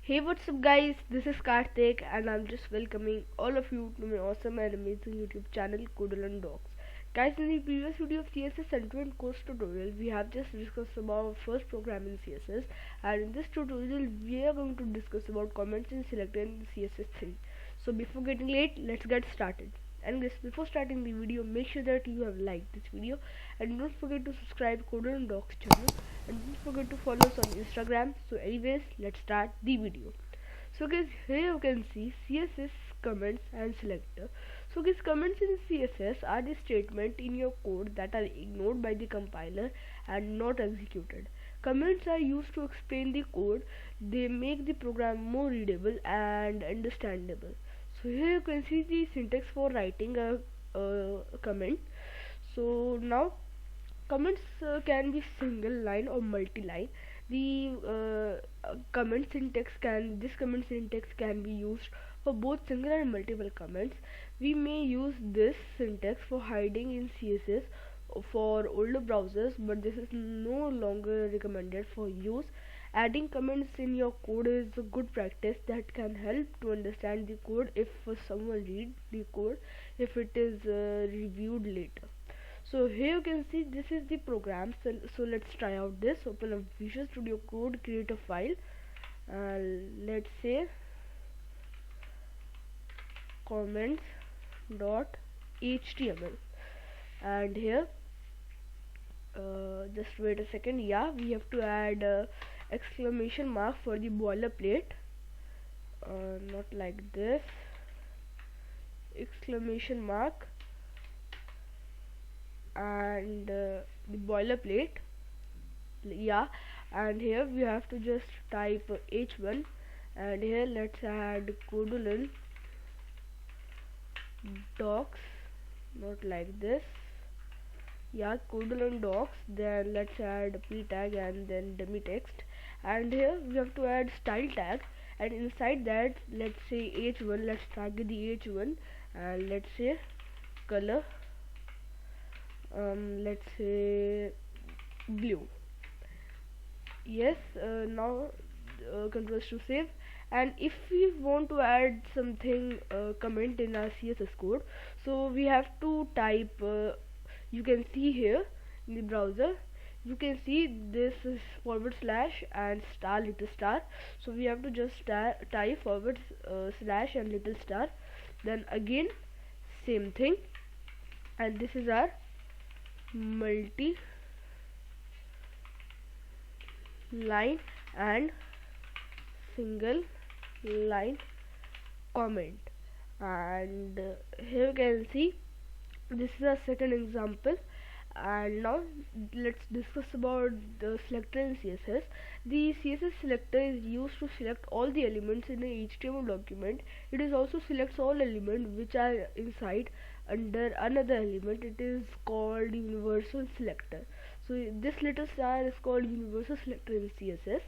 Hey, what's up, guys? This is Karthik, and I'm just welcoming all of you to my awesome and amazing YouTube channel, Codolearn-Docs. Guys, in the previous video of CSS end-to-end course tutorial, we have just discussed about first program in CSS, and in this tutorial, we are going to discuss about comments in selector in CSS 3. So, before getting late, let's get started. And guys, before starting the video, make sure that you have liked this video, and don't forget to subscribe Codolearn-Docs channel, and don't forget to follow us on Instagram. So anyways, let's start the video. So guys, here you can see CSS comments and selector. So guys, comments in CSS are the statement in your code that are ignored by the compiler and not executed. Comments are used to explain the code. They make the program more readable and understandable. So here you can see the syntax for writing a comment. So now comments can be single line or multi-line. The comment syntax can be used for both single and multiple comments. We may use this syntax for hiding in CSS for older browsers, but this is no longer recommended for use. Adding comments in your code is a good practice that can help to understand the code if someone read the code, if it is reviewed later. So here you can see this is the program. So let's try out this. Open up Visual Studio Code, create a file, let's say comments.html, and here just wait a second. Yeah, we have to add exclamation mark for the boilerplate, not like this, exclamation mark, and the boilerplate. Yeah, and here we have to just type h1, and here let's add Codolearn-Docs, not like this. Yeah, Codolearn-Docs. Then let's add p tag and then dummy text, and here we have to add style tag, and inside that let's say h1, let's tag the h1, and let's say color, let's say blue. Yes, now controls to save. And if we want to add something comment in our CSS code, so we have to type you can see here in the browser, you can see this is / and star little star. So we have to just type / and little star, then again same thing, and this is our multi line and single line comment. And here you can see this is a second example. And now let's discuss about the selector in CSS. The CSS selector is used to select all the elements in a HTML document. It is also selects all elements which are inside under another element. It is called universal selector. So this little star is called universal selector in CSS,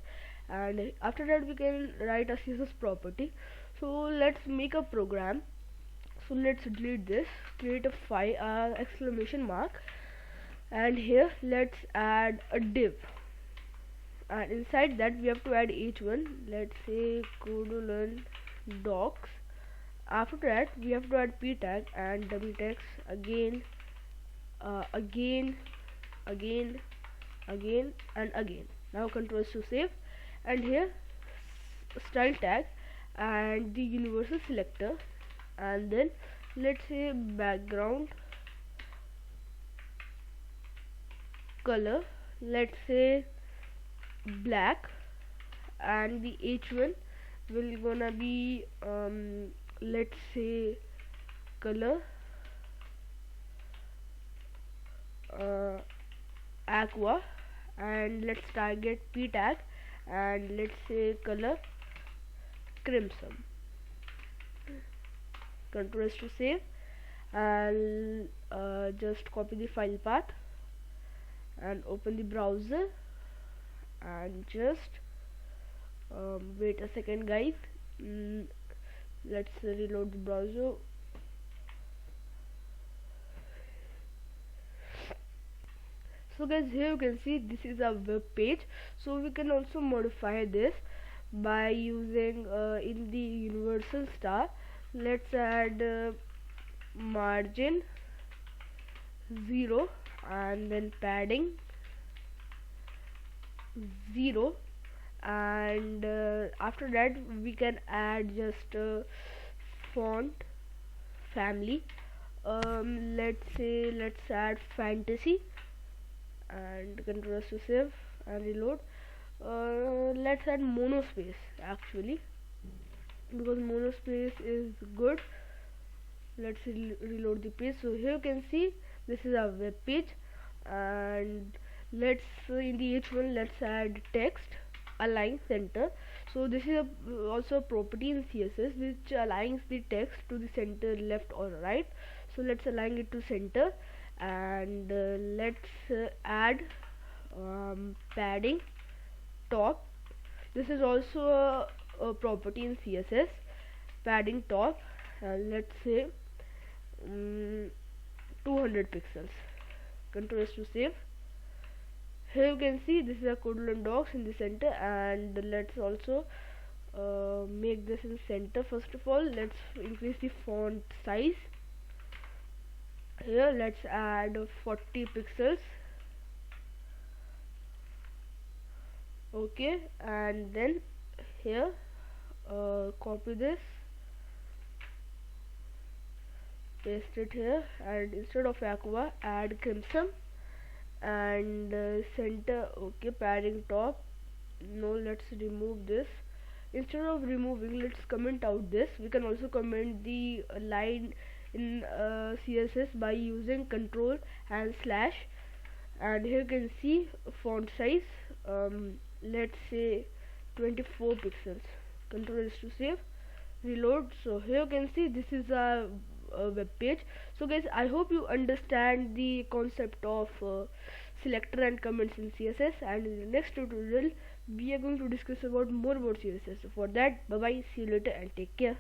and after that we can write a CSS property. So let's make a program. So let's delete this, create a file, exclamation mark, and here let's add a div, and inside that we have to add h1, let's say Codolearn-Docs. After that we have to add p tag and dummy text, again again and again. Now controls to save, and here style tag and the universal selector, and then let's say background color, let's say black, and the h1 will gonna be let's say color aqua, and let's target p tag and let's say color crimson. Controls to save, and just copy the file path and open the browser, and just wait a second, guys. Let's reload the browser. So guys, here you can see this is a web page, so we can also modify this. by using in the universal star. Let's add margin 0 and then padding 0, and after that we can add just font family. Let's add fantasy and control S to save and reload. Let's add monospace actually, because monospace is good. Let's reload the page. So here you can see this is a web page, and let's in the h1 let's add text align center. So this is also a property in CSS which aligns the text to the center, left or right. So let's align it to center, and let's add padding top. This is also a property in CSS, padding top, and let's say 200 pixels. Control S to save. Here you can see this is a Codolearn-Docs in the center, and let's also make this in center. First of all, let's increase the font size. Here let's add 40 pixels. Okay, and then here copy this, paste it here, and instead of aqua add crimson, and center. Okay, padding top. No, let's remove this. Instead of removing, let's comment out this. We can also comment the line in CSS by using control and slash, and here you can see font size, let's say 24 pixels. Control is to save, reload. So here you can see this is a web page. So guys, I hope you understand the concept of selector and comments in CSS, and in the next tutorial we are going to discuss about more about CSS. So for that, bye bye, see you later and take care.